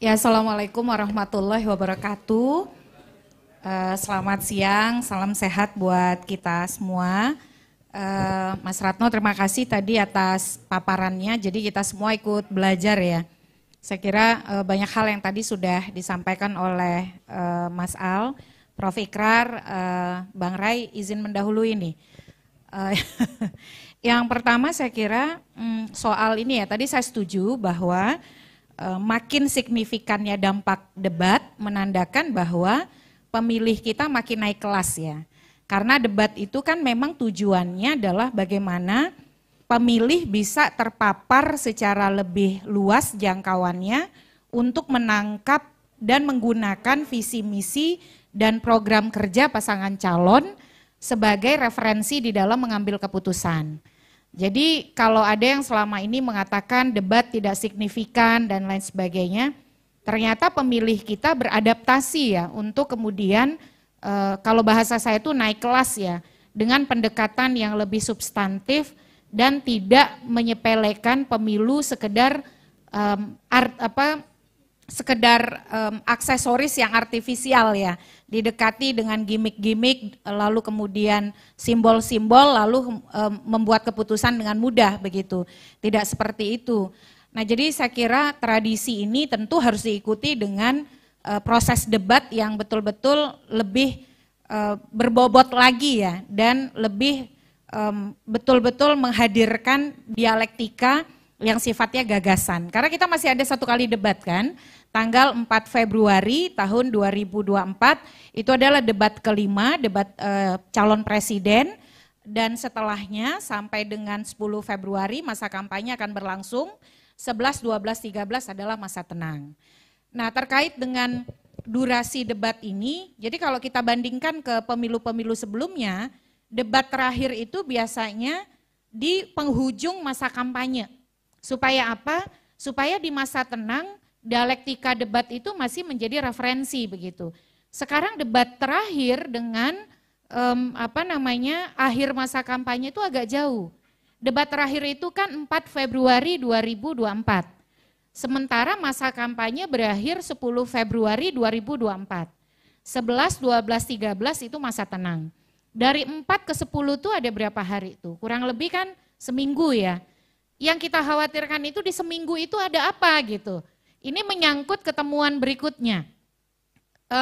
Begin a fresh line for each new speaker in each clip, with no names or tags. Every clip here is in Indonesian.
Ya, Assalamualaikum warahmatullahi wabarakatuh. Selamat siang, salam sehat buat kita semua. Mas Ratno, terima kasih tadi atas paparannya, jadi kita semua ikut belajar ya. Saya kira banyak hal yang tadi sudah disampaikan oleh Mas Al, Prof. Ikrar, Bang Rai, izin mendahului ini. Yang pertama saya kira soal ini ya, tadi saya setuju bahwa makin signifikannya dampak debat menandakan bahwa pemilih kita makin naik kelas ya. Karena debat itu kan memang tujuannya adalah bagaimana pemilih bisa terpapar secara lebih luas jangkauannya untuk menangkap dan menggunakan visi misi dan program kerja pasangan calon sebagai referensi di dalam mengambil keputusan. Jadi kalau ada yang selama ini mengatakan debat tidak signifikan dan lain sebagainya, ternyata pemilih kita beradaptasi ya untuk kemudian kalau bahasa saya itu naik kelas ya, dengan pendekatan yang lebih substantif dan tidak menyepelekan pemilu sekedar aksesoris yang artifisial ya, didekati dengan gimmick-gimmick lalu kemudian simbol-simbol lalu membuat keputusan dengan mudah begitu. Tidak seperti itu. Nah, jadi saya kira tradisi ini tentu harus diikuti dengan proses debat yang betul-betul lebih berbobot lagi ya, dan lebih betul-betul menghadirkan dialektika yang sifatnya gagasan. Karena kita masih ada satu kali debat kan, tanggal 4 Februari tahun 2024, itu adalah debat kelima, debat calon presiden, dan setelahnya sampai dengan 10 Februari masa kampanye akan berlangsung, 11, 12, 13 adalah masa tenang. Nah, terkait dengan durasi debat ini, jadi kalau kita bandingkan ke pemilu-pemilu sebelumnya, debat terakhir itu biasanya di penghujung masa kampanye. Supaya apa? Supaya di masa tenang dialektika debat itu masih menjadi referensi begitu. Sekarang debat terakhir dengan akhir masa kampanye itu agak jauh. Debat terakhir itu kan 4 Februari 2024. Sementara masa kampanye berakhir 10 Februari 2024. 11, 12, 13 itu masa tenang. Dari 4 ke 10 itu ada berapa hari itu? Kurang lebih kan seminggu ya. Yang kita khawatirkan itu di seminggu itu ada apa gitu. Ini menyangkut ketemuan berikutnya.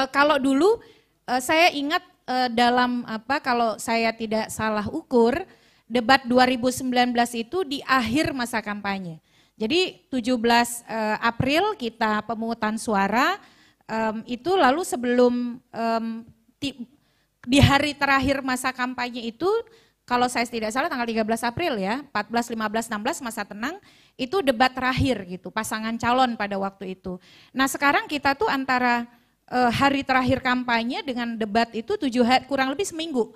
Kalau dulu saya ingat kalau saya tidak salah ukur, debat 2019 itu di akhir masa kampanye. Jadi 17 April kita pemungutan suara, itu lalu sebelum di hari terakhir masa kampanye itu, kalau saya tidak salah tanggal 13 April ya, 14, 15, 16 masa tenang, itu debat terakhir gitu, pasangan calon pada waktu itu. Nah sekarang kita tuh antara hari terakhir kampanye dengan debat itu 7 hari, kurang lebih seminggu.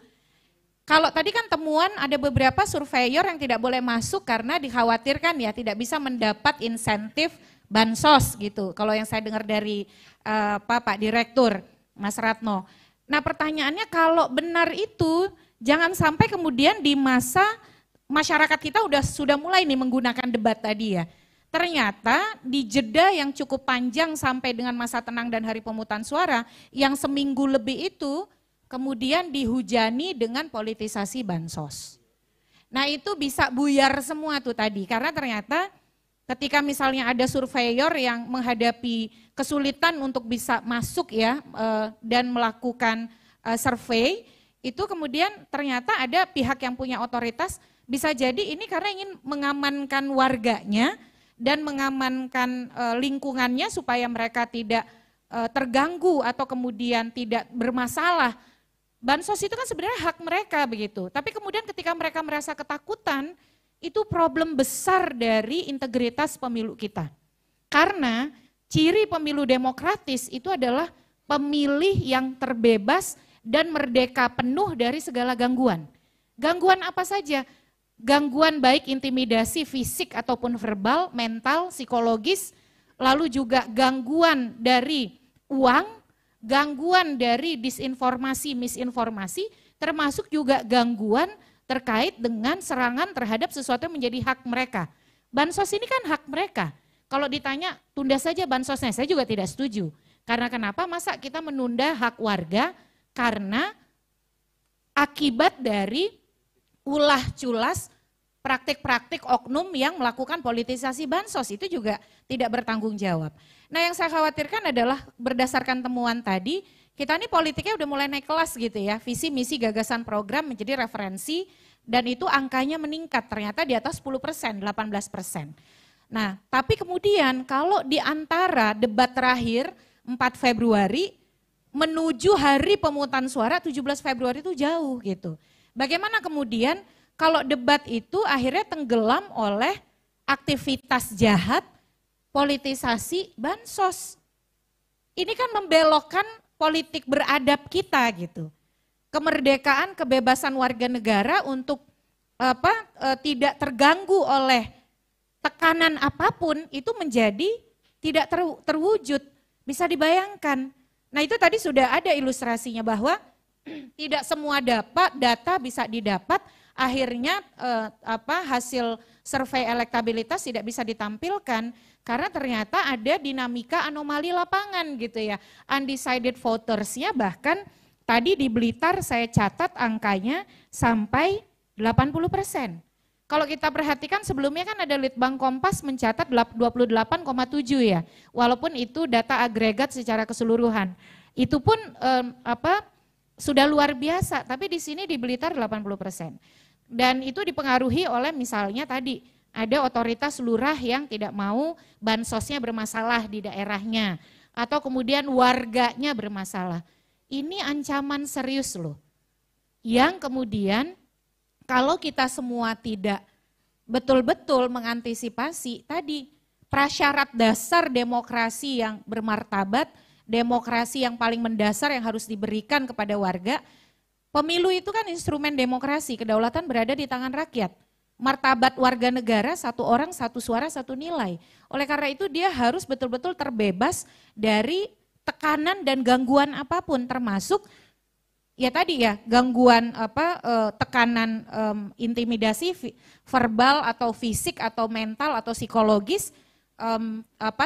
Kalau tadi kan temuan ada beberapa surveyor yang tidak boleh masuk karena dikhawatirkan ya tidak bisa mendapat insentif bansos gitu. Kalau yang saya dengar dari Pak Direktur, Mas Ratno. Nah pertanyaannya kalau benar itu, jangan sampai kemudian di masa masyarakat kita sudah mulai nih menggunakan debat tadi ya. Ternyata di jeda yang cukup panjang sampai dengan masa tenang dan hari pemungutan suara, yang seminggu lebih itu kemudian dihujani dengan politisasi bansos. Nah itu bisa buyar semua tuh tadi, karena ternyata ketika misalnya ada surveyor yang menghadapi kesulitan untuk bisa masuk ya dan melakukan survei, itu kemudian ternyata ada pihak yang punya otoritas, bisa jadi ini karena ingin mengamankan warganya dan mengamankan lingkungannya supaya mereka tidak terganggu atau kemudian tidak bermasalah. Bansos itu kan sebenarnya hak mereka begitu, tapi kemudian ketika mereka merasa ketakutan, itu problem besar dari integritas pemilu kita. Karena ciri pemilu demokratis itu adalah pemilih yang terbebas dan merdeka penuh dari segala gangguan. Gangguan apa saja? Gangguan baik intimidasi fisik ataupun verbal, mental, psikologis, lalu juga gangguan dari uang, gangguan dari disinformasi, misinformasi, termasuk juga gangguan terkait dengan serangan terhadap sesuatu yang menjadi hak mereka. Bansos ini kan hak mereka. Kalau ditanya tunda saja bansosnya, saya juga tidak setuju. Karena kenapa? Masa kita menunda hak warga karena akibat dari ulah culas praktik-praktik oknum yang melakukan politisasi bansos, itu juga tidak bertanggung jawab. Nah, yang saya khawatirkan adalah berdasarkan temuan tadi, kita ini politiknya udah mulai naik kelas gitu ya, visi, misi, gagasan, program menjadi referensi, dan itu angkanya meningkat, ternyata di atas 10%, 18%. Nah, tapi kemudian kalau di antara debat terakhir 4 Februari menuju hari pemungutan suara 17 Februari itu jauh gitu. Bagaimana kemudian kalau debat itu akhirnya tenggelam oleh aktivitas jahat, politisasi bansos. Ini kan membelokkan politik beradab kita gitu. Kemerdekaan, kebebasan warga negara untuk tidak terganggu oleh tekanan apapun itu menjadi tidak terwujud. Bisa dibayangkan. Nah, itu tadi sudah ada ilustrasinya bahwa tidak semua data bisa didapat, akhirnya hasil survei elektabilitas tidak bisa ditampilkan karena ternyata ada dinamika anomali lapangan gitu ya. Undecided votersnya bahkan tadi di Blitar saya catat angkanya sampai 80%. Kalau kita perhatikan sebelumnya kan ada Litbang Kompas mencatat 28,7 ya, walaupun itu data agregat secara keseluruhan. Itu pun sudah luar biasa, tapi di sini di Blitar 80%. Dan itu dipengaruhi oleh misalnya tadi ada otoritas lurah yang tidak mau bansosnya bermasalah di daerahnya, atau kemudian warganya bermasalah. Ini ancaman serius loh, yang kemudian kalau kita semua tidak betul-betul mengantisipasi tadi prasyarat dasar demokrasi yang bermartabat, demokrasi yang paling mendasar yang harus diberikan kepada warga, pemilu itu kan instrumen demokrasi, kedaulatan berada di tangan rakyat. Martabat warga negara, satu orang, satu suara, satu nilai. Oleh karena itu dia harus betul-betul terbebas dari tekanan dan gangguan apapun, termasuk ya tadi ya, gangguan tekanan intimidasi verbal atau fisik atau mental atau psikologis,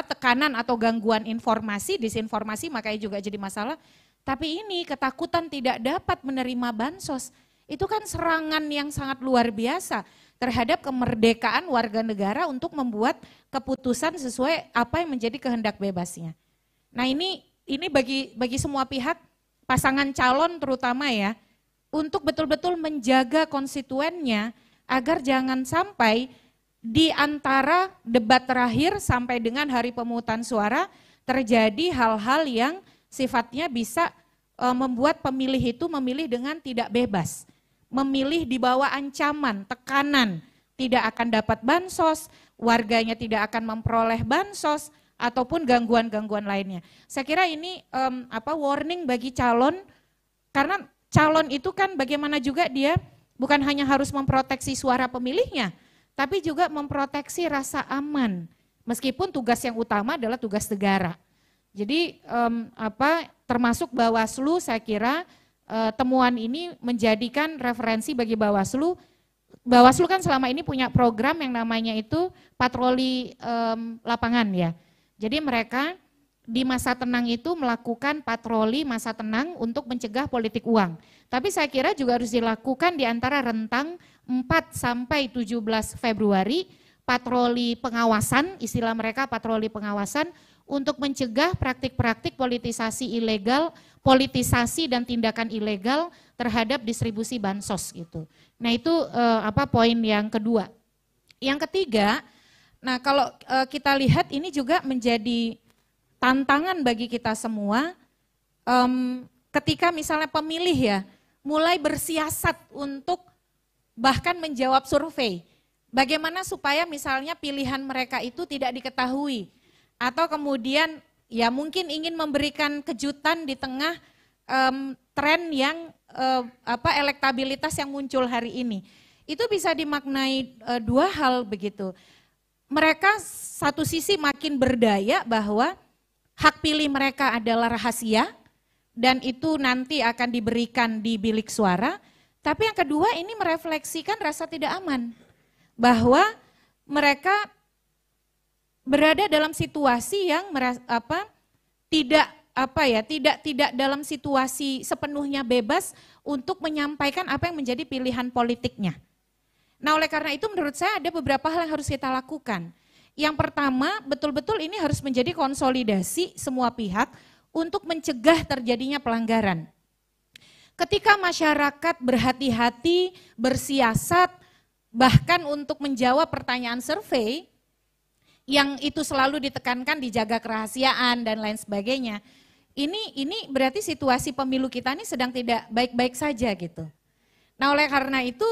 tekanan atau gangguan informasi, disinformasi makanya juga jadi masalah. Tapi ini ketakutan tidak dapat menerima bansos, itu kan serangan yang sangat luar biasa terhadap kemerdekaan warga negara untuk membuat keputusan sesuai apa yang menjadi kehendak bebasnya. Nah, ini bagi semua pihak, pasangan calon terutama ya, untuk betul-betul menjaga konstituennya agar jangan sampai di antara debat terakhir sampai dengan hari pemungutan suara terjadi hal-hal yang sifatnya bisa membuat pemilih itu memilih dengan tidak bebas, memilih di bawah ancaman, tekanan, tidak akan dapat bansos, warganya tidak akan memperoleh bansos, ataupun gangguan-gangguan lainnya. Saya kira ini warning bagi calon, karena calon itu kan bagaimana juga dia bukan hanya harus memproteksi suara pemilihnya, tapi juga memproteksi rasa aman, meskipun tugas yang utama adalah tugas negara. Jadi termasuk Bawaslu, saya kira temuan ini menjadikan referensi bagi Bawaslu. Bawaslu kan selama ini punya program yang namanya itu patroli lapangan ya. Jadi mereka di masa tenang itu melakukan patroli masa tenang untuk mencegah politik uang. Tapi saya kira juga harus dilakukan di antara rentang 4 sampai 17 Februari, patroli pengawasan, istilah mereka patroli pengawasan, untuk mencegah praktik-praktik politisasi ilegal, politisasi dan tindakan ilegal terhadap distribusi bansos gitu. Nah itu poin yang kedua. Yang ketiga, nah kalau kita lihat ini juga menjadi tantangan bagi kita semua ketika misalnya pemilih ya mulai bersiasat untuk bahkan menjawab survei. Bagaimana supaya misalnya pilihan mereka itu tidak diketahui, atau kemudian ya mungkin ingin memberikan kejutan di tengah tren yang elektabilitas yang muncul hari ini. Itu bisa dimaknai dua hal begitu. Mereka satu sisi makin berdaya bahwa hak pilih mereka adalah rahasia dan itu nanti akan diberikan di bilik suara. Tapi yang kedua ini merefleksikan rasa tidak aman bahwa mereka berada dalam situasi yang tidak dalam situasi sepenuhnya bebas untuk menyampaikan apa yang menjadi pilihan politiknya. Nah, oleh karena itu menurut saya ada beberapa hal yang harus kita lakukan. Yang pertama, betul-betul ini harus menjadi konsolidasi semua pihak untuk mencegah terjadinya pelanggaran. Ketika masyarakat berhati-hati, bersiasat, bahkan untuk menjawab pertanyaan survei, yang itu selalu ditekankan dijaga kerahasiaan dan lain sebagainya, ini berarti situasi pemilu kita ini sedang tidak baik-baik saja gitu. Nah, oleh karena itu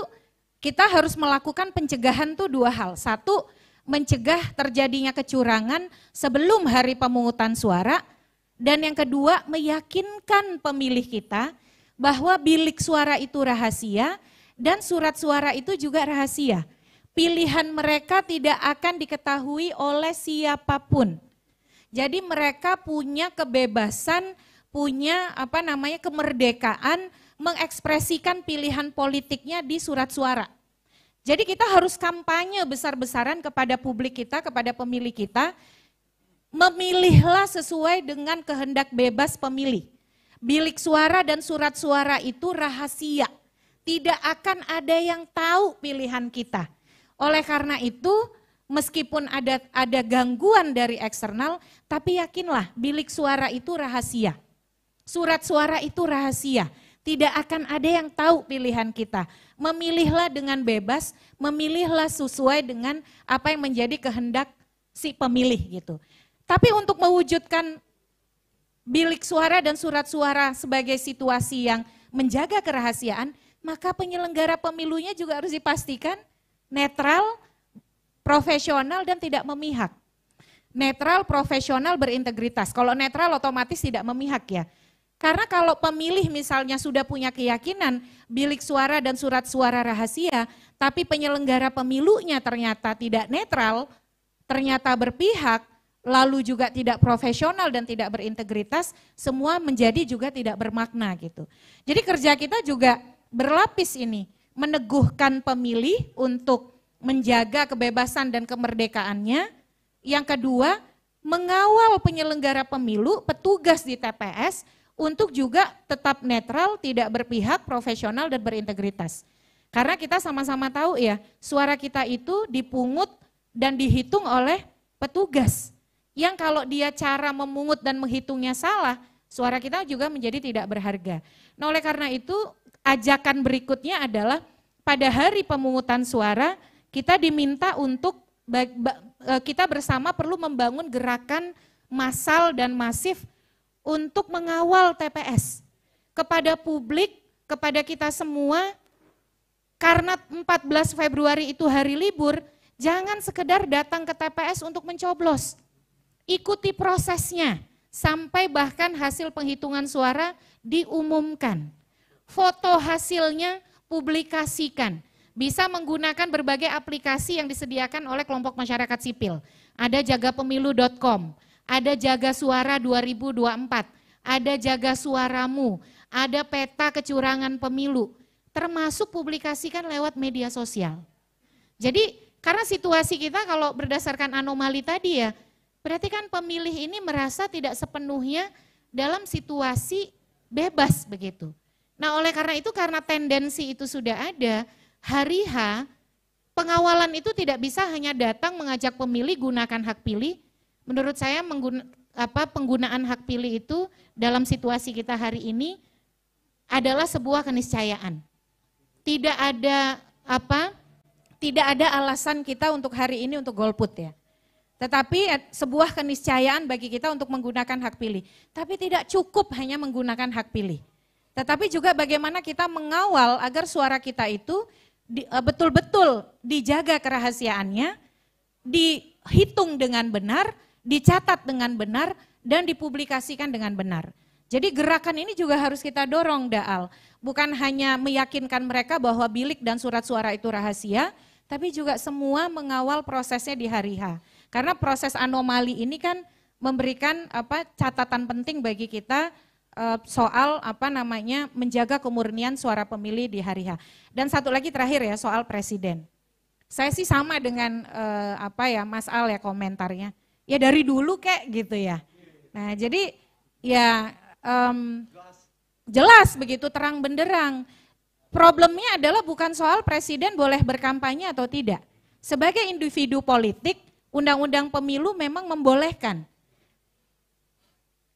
kita harus melakukan pencegahan tuh dua hal. Satu, mencegah terjadinya kecurangan sebelum hari pemungutan suara. Dan yang kedua, meyakinkan pemilih kita bahwa bilik suara itu rahasia dan surat suara itu juga rahasia. Pilihan mereka tidak akan diketahui oleh siapapun. Jadi mereka punya kebebasan, punya kemerdekaan mengekspresikan pilihan politiknya di surat suara. Jadi kita harus kampanye besar-besaran kepada publik kita, kepada pemilih kita, memilihlah sesuai dengan kehendak bebas pemilih. Bilik suara dan surat suara itu rahasia, tidak akan ada yang tahu pilihan kita. Oleh karena itu, meskipun ada gangguan dari eksternal, tapi yakinlah bilik suara itu rahasia. Surat suara itu rahasia. Tidak akan ada yang tahu pilihan kita. Memilihlah dengan bebas, memilihlah sesuai dengan apa yang menjadi kehendak si pemilih gitu. Tapi untuk mewujudkan bilik suara dan surat suara sebagai situasi yang menjaga kerahasiaan, maka penyelenggara pemilunya juga harus dipastikan netral, profesional dan tidak memihak. Netral, profesional, berintegritas. Kalau netral otomatis tidak memihak ya. Karena kalau pemilih misalnya sudah punya keyakinan bilik suara dan surat suara rahasia, tapi penyelenggara pemilunya ternyata tidak netral, ternyata berpihak, lalu juga tidak profesional dan tidak berintegritas, semua menjadi juga tidak bermakna gitu. Jadi kerja kita juga berlapis ini, meneguhkan pemilih untuk menjaga kebebasan dan kemerdekaannya. Yang kedua, mengawal penyelenggara pemilu, petugas di TPS untuk juga tetap netral, tidak berpihak, profesional dan berintegritas. Karena kita sama-sama tahu ya, suara kita itu dipungut dan dihitung oleh petugas. Yang kalau dia cara memungut dan menghitungnya salah, suara kita juga menjadi tidak berharga. Nah, oleh karena itu ajakan berikutnya adalah pada hari pemungutan suara kita diminta untuk kita bersama perlu membangun gerakan massal dan masif untuk mengawal TPS. Kepada publik, kepada kita semua, karena 14 Februari itu hari libur, jangan sekedar datang ke TPS untuk mencoblos. Ikuti prosesnya, sampai bahkan hasil penghitungan suara diumumkan. Foto hasilnya publikasikan. Bisa menggunakan berbagai aplikasi yang disediakan oleh kelompok masyarakat sipil. Ada jagapemilu.com, ada Jaga Suara 2024, ada Jaga Suaramu, ada peta kecurangan pemilu, termasuk publikasikan lewat media sosial. Jadi karena situasi kita kalau berdasarkan anomali tadi ya, berarti kan pemilih ini merasa tidak sepenuhnya dalam situasi bebas begitu. Nah, oleh karena itu, karena tendensi itu sudah ada, hari H pengawalan itu tidak bisa hanya datang mengajak pemilih gunakan hak pilih. Menurut saya penggunaan hak pilih itu dalam situasi kita hari ini adalah sebuah keniscayaan. Tidak ada alasan kita untuk hari ini untuk golput ya. Tetapi sebuah keniscayaan bagi kita untuk menggunakan hak pilih. Tapi tidak cukup hanya menggunakan hak pilih. Tetapi juga bagaimana kita mengawal agar suara kita itu betul-betul dijaga kerahasiaannya, dihitung dengan benar, dicatat dengan benar, dan dipublikasikan dengan benar. Jadi gerakan ini juga harus kita dorong, Daal. Bukan hanya meyakinkan mereka bahwa bilik dan surat suara itu rahasia, tapi juga semua mengawal prosesnya di hari H. Karena proses anomali ini kan memberikan catatan penting bagi kita soal menjaga kemurnian suara pemilih di hari H. Dan satu lagi terakhir ya soal presiden. Saya sih sama dengan Mas Al ya komentarnya. Ya dari dulu kek gitu ya. Nah jadi ya jelas begitu terang benderang. Problemnya adalah bukan soal presiden boleh berkampanye atau tidak. Sebagai individu politik, undang-undang pemilu memang membolehkan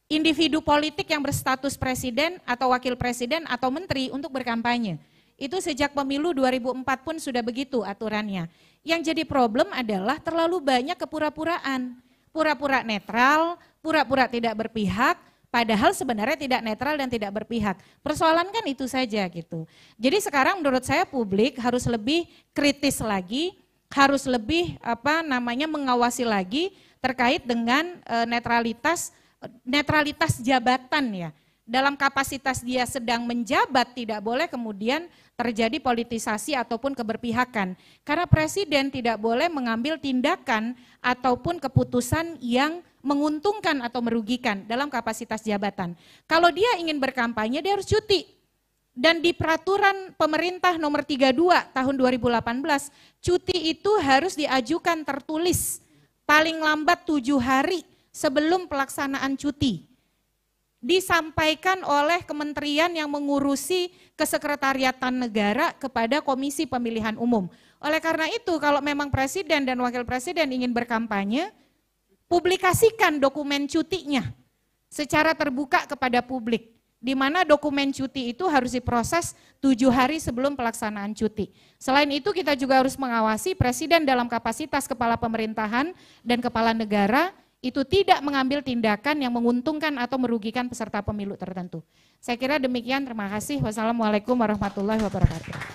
individu politik yang berstatus presiden atau wakil presiden atau menteri untuk berkampanye. Itu sejak pemilu 2004 pun sudah begitu aturannya. Yang jadi problem adalah terlalu banyak kepura-puraan. Pura-pura netral, pura-pura tidak berpihak, padahal sebenarnya tidak netral dan tidak berpihak. Persoalan kan itu saja gitu. Jadi sekarang menurut saya publik harus lebih kritis lagi, harus lebih mengawasi lagi terkait dengan netralitas jabatan ya. Dalam kapasitas dia sedang menjabat tidak boleh kemudian terjadi politisasi ataupun keberpihakan. Karena presiden tidak boleh mengambil tindakan ataupun keputusan yang menguntungkan atau merugikan dalam kapasitas jabatan. Kalau dia ingin berkampanye dia harus cuti. Dan di peraturan pemerintah nomor 32 tahun 2018, cuti itu harus diajukan tertulis paling lambat 7 hari sebelum pelaksanaan cuti. Disampaikan oleh kementerian yang mengurusi kesekretariatan negara kepada Komisi Pemilihan Umum. Oleh karena itu kalau memang presiden dan wakil presiden ingin berkampanye, publikasikan dokumen cutinya secara terbuka kepada publik. Di mana dokumen cuti itu harus diproses 7 hari sebelum pelaksanaan cuti. Selain itu kita juga harus mengawasi presiden dalam kapasitas kepala pemerintahan dan kepala negara itu tidak mengambil tindakan yang menguntungkan atau merugikan peserta pemilu tertentu. Saya kira demikian, terima kasih. Wassalamualaikum warahmatullahi wabarakatuh.